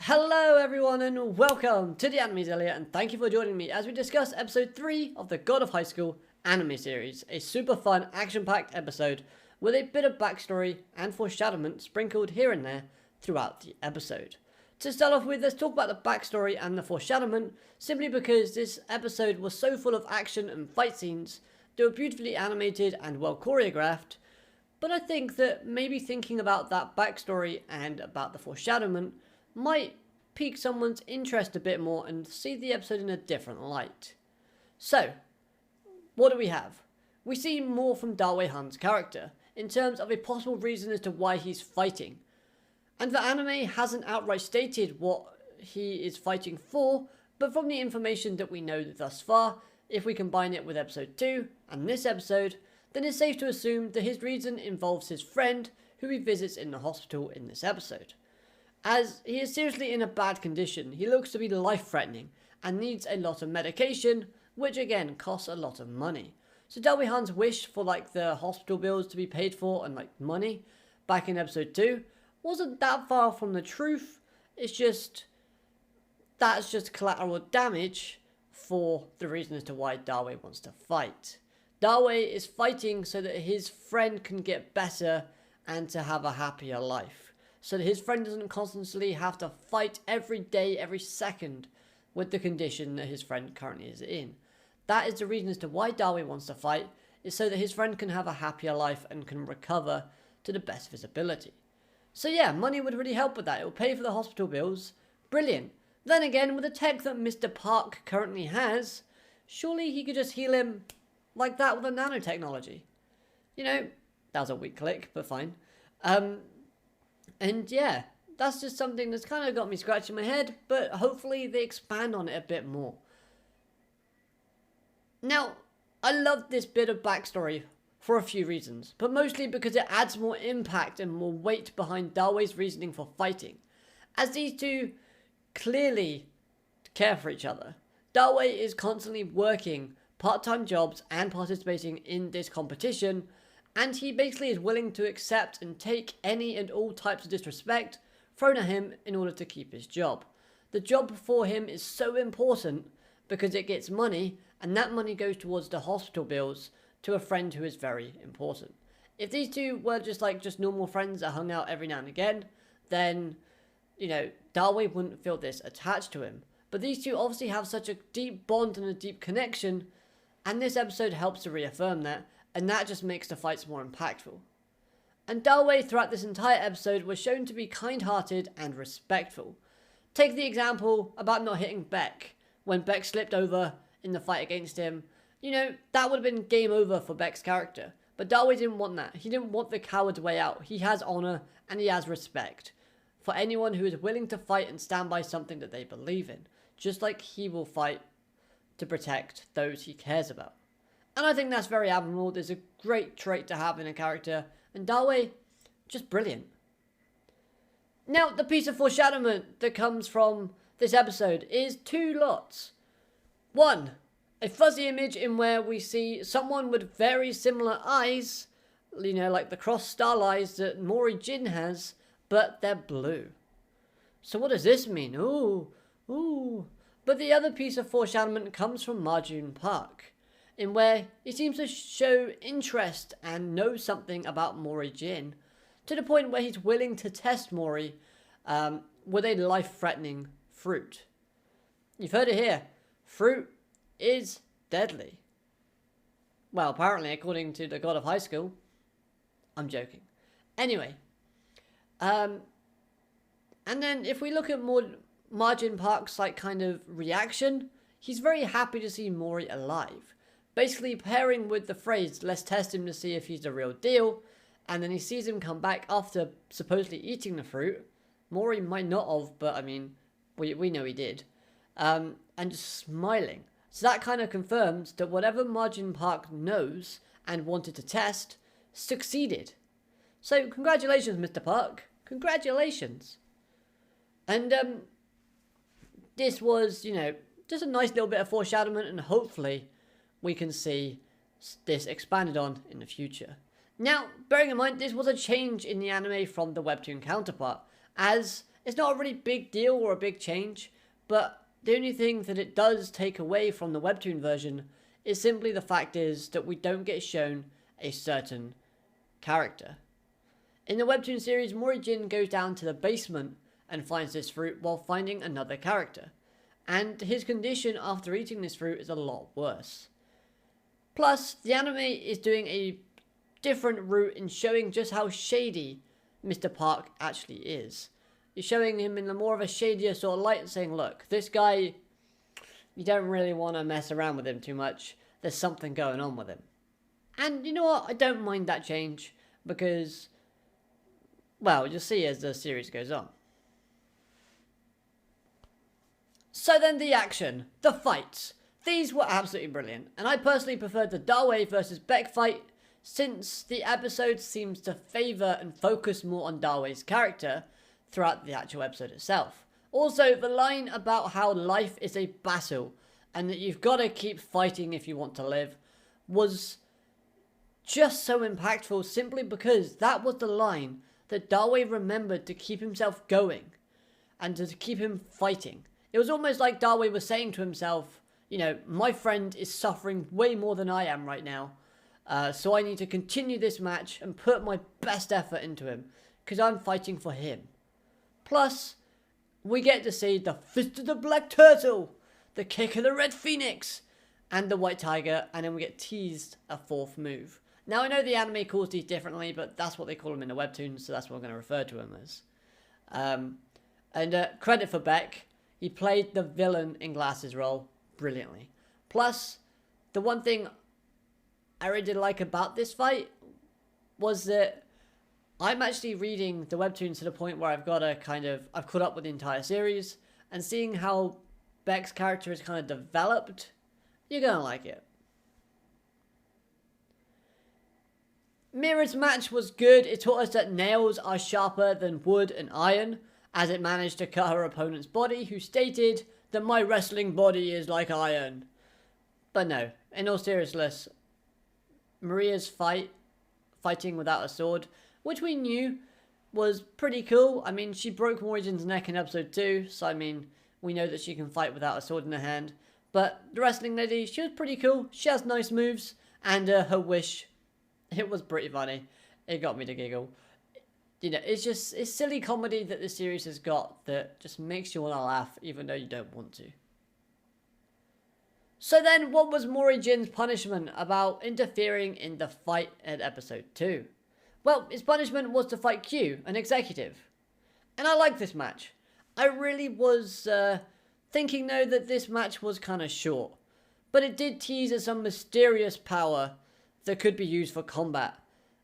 Hello everyone and welcome to the Anime Zelia, and thank you for joining me as we discuss episode 3 of the God of High School anime series. A super fun, action-packed episode with a bit of backstory and foreshadowing sprinkled here and there throughout the episode. To start off with, let's talk about the backstory and the foreshadowing, simply because this episode was so full of action and fight scenes that were beautifully animated and well choreographed. But I think that maybe thinking about that backstory and about the foreshadowing might pique someone's interest a bit more and see the episode in a different light. So, what do we have? We see more from Dawei Han's character, in terms of a possible reason as to why he's fighting. And the anime hasn't outright stated what he is fighting for, but from the information that we know thus far, if we combine it with episode 2 and this episode, then it's safe to assume that his reason involves his friend, who he visits in the hospital in this episode. As he is seriously in a bad condition, he looks to be life-threatening and needs a lot of medication, which again costs a lot of money. So Dawei Han's wish for the hospital bills to be paid for and money back in episode 2 wasn't that far from the truth. That's just collateral damage for the reason as to why Dawei wants to fight. Dawei is fighting so that his friend can get better and to have a happier life, so that his friend doesn't constantly have to fight every day, every second with the condition that his friend currently is in. That is the reason as to why Dawei wants to fight, is so that his friend can have a happier life and can recover to the best of his ability. So yeah, money would really help with that. It will pay for the hospital bills. Brilliant. Then again, with the tech that Mr. Park currently has, surely he could just heal him like that with a nanotechnology. You know, that was a weak click, but fine. And yeah, that's just something that's kind of got me scratching my head, but hopefully they expand on it a bit more. Now, I love this bit of backstory for a few reasons, but mostly because it adds more impact and more weight behind Dawei's reasoning for fighting, as these two clearly care for each other. Dawei is constantly working part-time jobs and participating in this competition, and he basically is willing to accept and take any and all types of disrespect thrown at him in order to keep his job. The job for him is so important because it gets money, and that money goes towards the hospital bills to a friend who is very important. If these two were just normal friends that hung out every now and again, then, Dawei wouldn't feel this attached to him. But these two obviously have such a deep bond and a deep connection, and this episode helps to reaffirm that, and that just makes the fights more impactful. And Dawei throughout this entire episode was shown to be kind-hearted and respectful. Take the example about not hitting Beck, when Beck slipped over in the fight against him. That would have been game over for Beck's character. But Dawei didn't want that. He didn't want the coward's way out. He has honor and he has respect for anyone who is willing to fight and stand by something that they believe in. Just like he will fight to protect those he cares about. And I think that's very admirable. There's a great trait to have in a character. And Dawei, just brilliant. Now, the piece of foreshadowing that comes from this episode is two lots. One, a fuzzy image in where we see someone with very similar eyes, like the cross star eyes that Mori Jin has, but they're blue. So what does this mean? Ooh. But the other piece of foreshadowing comes from Marjun Park, in where he seems to show interest and know something about Mori Jin, to the point where he's willing to test Mori with a life-threatening fruit. You've heard it here. Fruit is deadly. Well, apparently, according to the God of High School. I'm joking. Anyway. And then if we look at Marjun Park's kind of reaction, he's very happy to see Mori alive. Basically pairing with the phrase, let's test him to see if he's the real deal, and then he sees him come back after supposedly eating the fruit. Mori might not have, but we know he did. And just smiling. So that kind of confirms that whatever Marjun Park knows and wanted to test, succeeded. So congratulations, Mr. Park. Congratulations. And this was, just a nice little bit of foreshadowing, and hopefully we can see this expanded on in the future. Now, bearing in mind, this was a change in the anime from the webtoon counterpart, as It's not a really big deal or a big change, but the only thing that it does take away from the webtoon version is simply the fact is that we don't get shown a certain character. In the webtoon series, Mori goes down to the basement and finds this fruit while finding another character, and his condition after eating this fruit is a lot worse. Plus, the anime is doing a different route in showing just how shady Mr. Park actually is. You're showing him in a more of a shadier sort of light and saying, look, this guy, you don't really want to mess around with him too much. There's something going on with him. And you know what? I don't mind that change because, well, you'll see as the series goes on. So then the action, the fights. These were absolutely brilliant, and I personally preferred the Dawei versus Beck fight since the episode seems to favour and focus more on Dawei's character throughout the actual episode itself. Also, the line about how life is a battle and that you've got to keep fighting if you want to live was just so impactful simply because that was the line that Dawei remembered to keep himself going and to keep him fighting. It was almost like Dawei was saying to himself, you know, my friend is suffering way more than I am right now. So I need to continue this match and put my best effort into him because I'm fighting for him. Plus, we get to see the Fist of the Black Turtle, the Kick of the Red Phoenix, and the White Tiger, and then we get teased a fourth move. Now, I know the anime calls these differently, but that's what they call them in the webtoons, so that's what I'm going to refer to them as. Credit for Beck. He played the villain in Glass's role brilliantly. Plus, the one thing I really did like about this fight was that I'm actually reading the webtoons to the point where I've caught up with the entire series, and seeing how Beck's character is kind of developed, you're going to like it. Mira's match was good. It taught us that nails are sharper than wood and iron, as it managed to cut her opponent's body, who stated that my wrestling body is like iron. But no, in all seriousness, Maria's fighting without a sword, which we knew was pretty cool. I mean, she broke Morrigan's neck in episode 2, so I mean, we know that she can fight without a sword in her hand. But the wrestling lady, she was pretty cool. She has nice moves, and her wish, it was pretty funny. It got me to giggle. You know, it's silly comedy that this series has got that just makes you want to laugh even though you don't want to. So then, what was Mori Jin's punishment about interfering in the fight at episode 2? Well, his punishment was to fight Q, an executive. And I liked this match. I really was thinking though that this match was kind of short. But it did tease at some mysterious power that could be used for combat.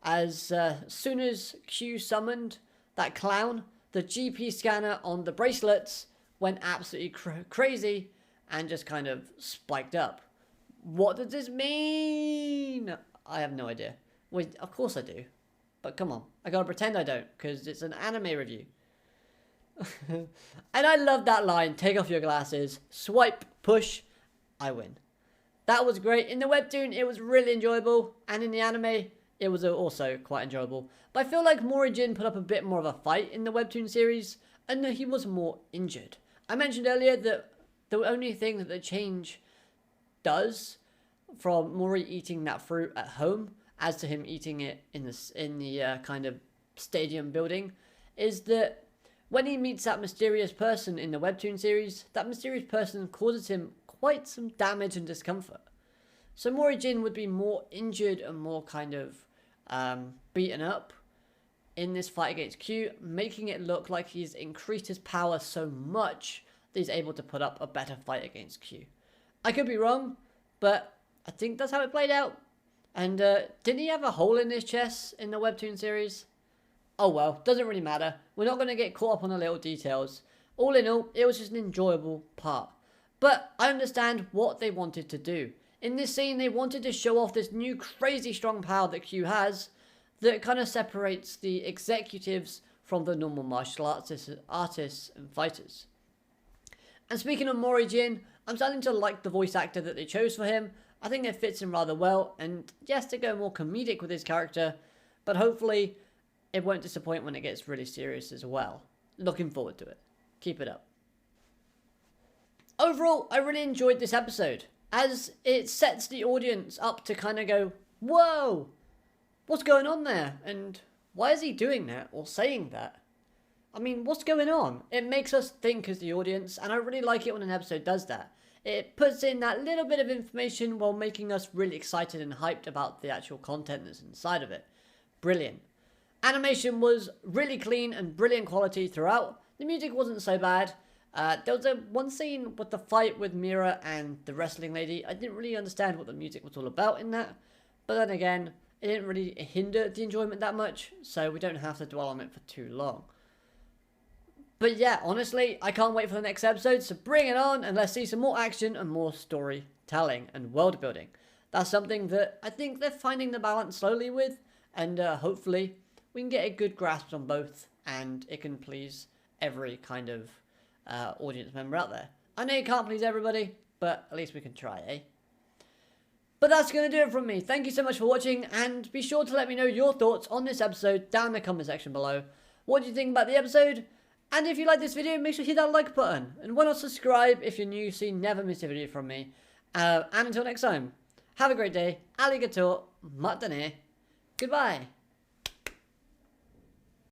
As soon as Q summoned that clown, the GP scanner on the bracelets went absolutely crazy and just kind of spiked up. What does this mean? I have no idea. Well, of course I do. But come on, I gotta pretend I don't, because it's an anime review. And I love that line, take off your glasses, swipe, push, I win. That was great. In the webtoon, it was really enjoyable, and in the anime, it was also quite enjoyable. But I feel like Mori Jin put up a bit more of a fight in the webtoon series, and that he was more injured. I mentioned earlier that the only thing that the change does from Mori eating that fruit at home, as to him eating it in the kind of stadium building, is that when he meets that mysterious person in the webtoon series, that mysterious person causes him quite some damage and discomfort. So Mori Jin would be more injured and more kind of beaten up in this fight against Q, making it look like he's increased his power so much that he's able to put up a better fight against Q. I could be wrong, but I think that's how it played out. And didn't he have a hole in his chest in the webtoon series? Oh well, doesn't really matter. We're not going to get caught up on the little details. All in all, it was just an enjoyable part. But I understand what they wanted to do. In this scene, they wanted to show off this new crazy strong power that Q has that kind of separates the executives from the normal martial artists and fighters. And speaking of Mori Jin, I'm starting to like the voice actor that they chose for him. I think it fits him rather well, and yes, to go more comedic with his character, but hopefully it won't disappoint when it gets really serious as well. looking forward to it. Keep it up. Overall, I really enjoyed this episode, as it sets the audience up to kind of go, whoa, what's going on there? And why is he doing that or saying that? I mean, what's going on? It makes us think as the audience, and I really like it when an episode does that. It puts in that little bit of information while making us really excited and hyped about the actual content that's inside of it. Brilliant. Animation was really clean and brilliant quality throughout. The music wasn't so bad. There was one scene with the fight with Mira and the wrestling lady. I didn't really understand what the music was all about in that. But then again, it didn't really hinder the enjoyment that much, so we don't have to dwell on it for too long. But yeah, honestly, I can't wait for the next episode, so bring it on and let's see some more action and more storytelling and world building. That's something that I think they're finding the balance slowly with, and hopefully we can get a good grasp on both, and it can please every kind of audience member out there. I know you can't please everybody, but at least we can try, eh? But that's going to do it from me. Thank you so much for watching, and be sure to let me know your thoughts on this episode down in the comment section below. What do you think about the episode? And if you like this video, make sure to hit that like button. And why not subscribe if you're new so you never miss a video from me. And until next time, have a great day. Alligator, matane. Goodbye.